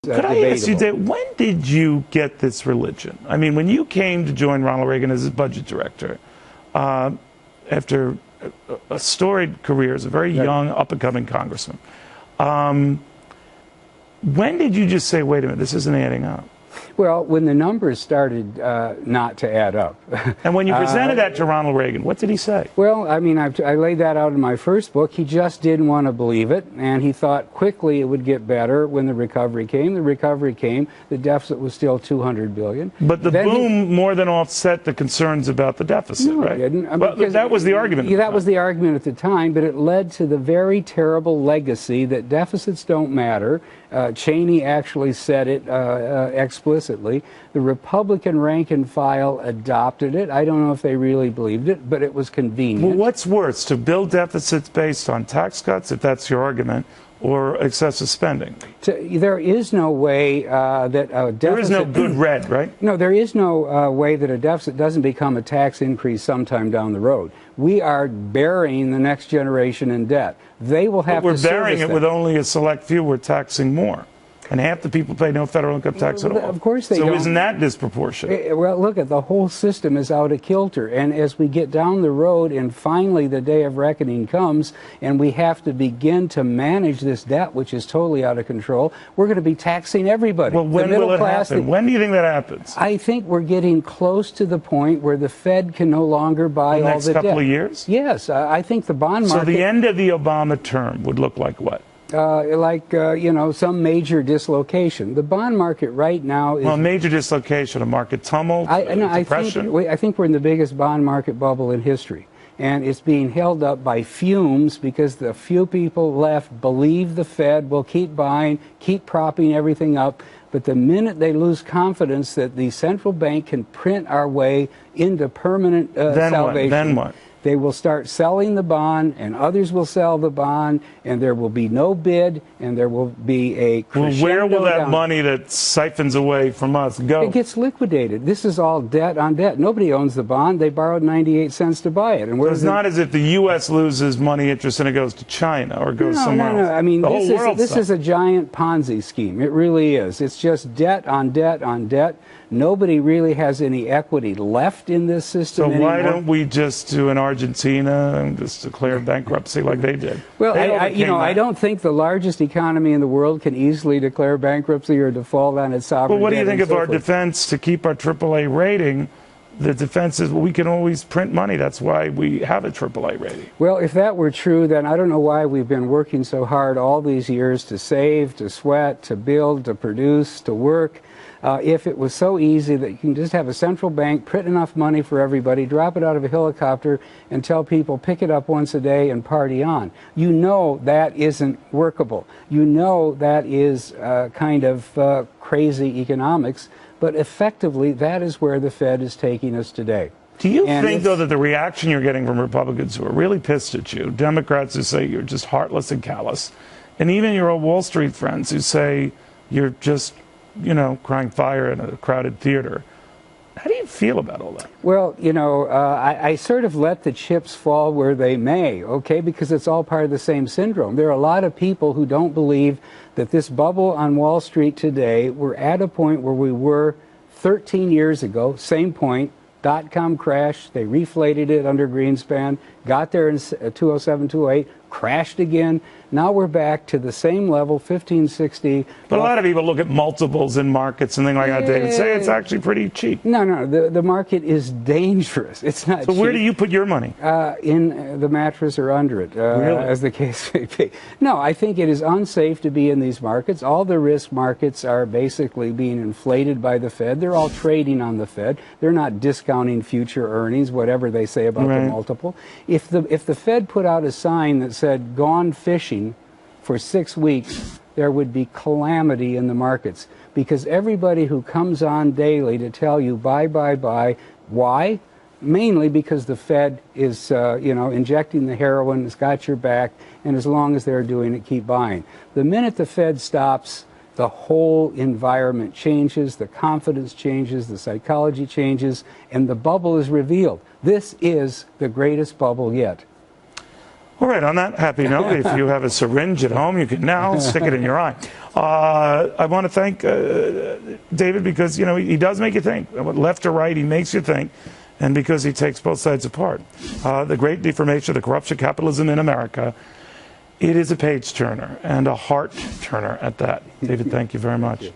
Could I ask you, Dave, when did you get this religion? I mean, when you came to join Ronald Reagan as his budget director, after a storied career as a very young, up-and-coming congressman, when did you just say, wait a minute, this isn't adding up? Well, when the numbers started not to add up. And when you presented that to Ronald Reagan, what did he say? Well, I mean, I laid that out in my first book. He just didn't want to believe it, and he thought quickly it would get better when the recovery came. The recovery came. The deficit was still $200 billion. But the boom more than offset the concerns about the deficit, no, right? It didn't. I mean, well, that was the argument. Yeah, that was the argument at the time, but it led to the very terrible legacy that deficits don't matter. Cheney actually said it explicitly. The Republican rank and file adopted it. I don't know if they really believed it, but it was convenient. Well, what's worse, to build deficits based on tax cuts, if that's your argument, or excessive spending? There is no way that a deficit... There is no good red, right? No, there is no way that a deficit doesn't become a tax increase sometime down the road. We are burying the next generation in debt. They will have to service that. We're burying it with only a select few. We're taxing more. And half the people pay no federal income tax at all. Of course they don't. So isn't that disproportionate? Well, look, the whole system is out of kilter. And as we get down the road and finally the day of reckoning comes and we have to begin to manage this debt, which is totally out of control, we're going to be taxing everybody. Well, when will it happen? When do you think that happens? I think we're getting close to the point where the Fed can no longer buy all the debt. The next couple of years? Yes. I think the bond market... So the end of the Obama term would look like what? You know, some major dislocation. The bond market right now is... Well, major dislocation, a market tumult, depression? I think we're in the biggest bond market bubble in history. And it's being held up by fumes because the few people left believe the Fed will keep buying, keep propping everything up. But the minute they lose confidence that the central bank can print our way into permanent salvation... Then what? They will start selling the bond, and others will sell the bond, and there will be no bid, and there will be a crescendo. Well, where will that money that siphons away from us go? It gets liquidated. This is all debt on debt. Nobody owns the bond. They borrowed 98 cents to buy it. And it's not as if the U.S. loses money interest and it goes to China or goes somewhere else. No. I mean, this is a giant Ponzi scheme. It really is. It's just debt on debt on debt. Nobody really has any equity left in this system anymore. So why don't we just do an Argentina and just declare bankruptcy like they did? Well, I don't think the largest economy in the world can easily declare bankruptcy or default on its sovereign debt. Well, what do you think of our defense to keep our AAA rating? The defense is, well, we can always print money. That's why we have a AAA rating. Well, if that were true, then I don't know why we've been working so hard all these years to save, to sweat, to build, to produce, to work. If it was so easy that you can just have a central bank, print enough money for everybody, drop it out of a helicopter, and tell people, pick it up once a day and party on. You know that isn't workable. You know that is kind of crazy economics, but effectively that is where the Fed is taking us today. Do you think, though, that the reaction you're getting from Republicans who are really pissed at you, Democrats who say you're just heartless and callous, and even your old Wall Street friends who say you're just, you know, crying fire in a crowded theater. How do you feel about all that? Well, you know, I sort of let the chips fall where they may, okay, because it's all part of the same syndrome. There are a lot of people who don't believe that this bubble on Wall Street today, we're at a point where we were 13 years ago, same point, dot-com crash, they reflated it under Greenspan, got there in 2007, 2008, crashed again. Now we're back to the same level, 1560. But a lot of people look at multiples in markets and things like that, David, say it's actually pretty cheap. No, the market is dangerous. It's not cheap. So where do you put your money? In the mattress or under it, really? As the case may be. No, I think it is unsafe to be in these markets. All the risk markets are basically being inflated by the Fed. They're all trading on the Fed. They're not discounting future earnings, whatever they say about the multiple. If the Fed put out a sign that said, gone fishing for 6 weeks, there would be calamity in the markets because everybody who comes on daily to tell you buy, buy, buy, why? Mainly because the Fed is, injecting the heroin, it's got your back, and as long as they're doing it, keep buying. The minute the Fed stops, the whole environment changes, the confidence changes, the psychology changes, and the bubble is revealed. This is the greatest bubble yet. All right, on that happy note, if you have a syringe at home, you can now stick it in your eye. I want to thank David because, you know, he does make you think. Left or right, he makes you think. And because he takes both sides apart. The great deformation, the corruption, capitalism in America, it is a page turner and a heart turner at that. David, thank you very much.